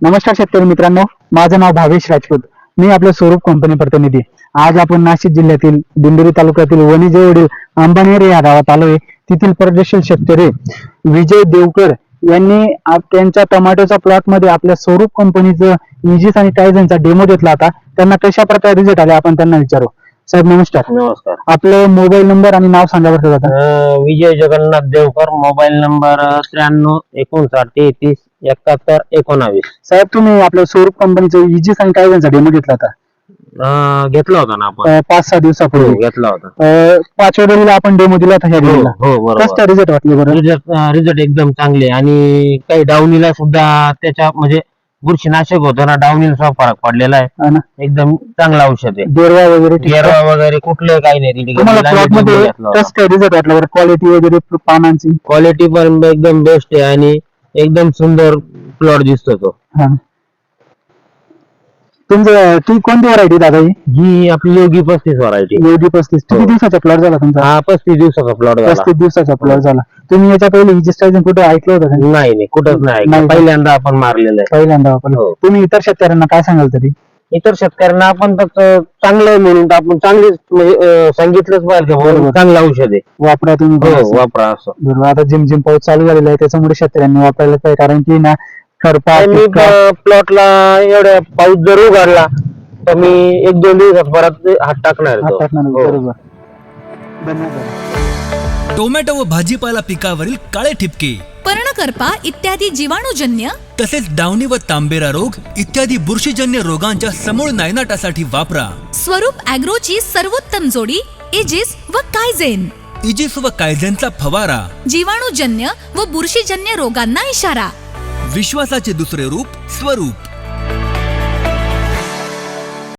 नमस्कार शेतकरी मित्रांनो, माझं नाव भावेश राजपूत. मी आपल्या स्वरूप कंपनी प्रतिनिधी. आज आपण नाशिक जिल्ह्यातील दिंडोरी तालुक्यातील वणी जवळील अंबानेर या गावात आलोय. तेथील प्रगतशील शेतकरी विजय देवकर यांनी त्यांच्या टोमॅटोच्या प्लॉट मध्ये आपल्या स्वरूप कंपनीचं इजिस आणि टायझनचा डेमो घेतला होता. त्यांना कशा प्रकारे रिझल्ट आले आपण त्यांना विचारू. साहेब नमस्कार. नमस्कार. आपलं मोबाईल नंबर आणि नाव सांगा बरं दादा. विजय जगन्नाथ देवकर, मोबाईल नंबर 93 59 33 71 19. साहेब तुम्ही आपल्या स्वरूप कंपनीचं इजिस आणि टायझनचा डेमो घेतला होता घेतला होता ना आपण? 5-6 दिवसापूर्वी घेतला होता. 5व्या डेलीला आपण डेमो दिला होता. ह्या डेलीला हो बरोबर. कसं रिझल्ट वाटले बरं? रिझल्ट एकदम चांगले आणि काही डाऊनीला सुद्धा त्याच्या म्हणजे बुरशीनाशक होतं ना, डाऊनीला सुद्धा फरक पडलेला आहे. हा ना. एकदम चांगला औषध आहे. गेरवा वगैरे ठीक आहे? गेरवा वगैरे कुठलं काही नाही. तुम्हाला प्लॉट मध्ये कसं काय रिझल्ट वाटला बरं? क्वालिटी वगैरे पानांची क्वालिटी पण एकदम बेस्ट आहे आणि एकदम सुंदर प्लॉट दिसतो तो. हा. तुमचं ती कोणती व्हरायटी दादा? ही आपली योगी 35 व्हरायटी. योगी 35. किती दिवसाचा प्लॉट झाला तुमचा? हा 35 दिवसाचा प्लॉट झाला. 35 दिवसाचा प्लॉट झाला. तुम्ही याच्या पहिले इजिस्टायझन कुठे ऐकलं होतं का? नाही कुठंच नाही. नाही. पहिल्यांदा आपण मारलेलं आहे. पहिल्यांदा आपण. हो. तुम्ही इतर शेतकऱ्यांना काय सांगाल तरी? इतर शेतकऱ्यांना आपण तर चांगलं आहे म्हणून आपण चांगलीच म्हणजे सांगितलंच पाहिजे. बरोबर. चांगलं औषध आहे. वापरा तुम्ही. हो वापरा असं. बरोबर. आता जिम पाऊस चालू झालेला आहे त्याच्यामुळे शेतकऱ्यांनी वापरायला पाहिजे. कारण की ना खरपा मी प्लॉटला एवढ्या पाऊस जर उघडला तर मी 1-2 दिवसात परत हात टाकणार आहे तो. हो. बरोबर. धन्यवाद. टोमॅटो व भाजीपाला पिकावरील काळे ठिपके, पर्णकरपा इत्यादी जीवाणूजन्य तसेच डावणी व तांबेरा रोग इत्यादी बुरशीजन्य रोगांच्या समूळ नायनाटासाठी वापरा स्वरूप ॲग्रोची सर्वोत्तम जोडी इजिस व कायझेन. इजिस व कायझेनचा फवारा. जीवाणूजन्य व बुरशीजन्य रोगांना इशारा. विश्वासाचे दुसरे रूप स्वरूप.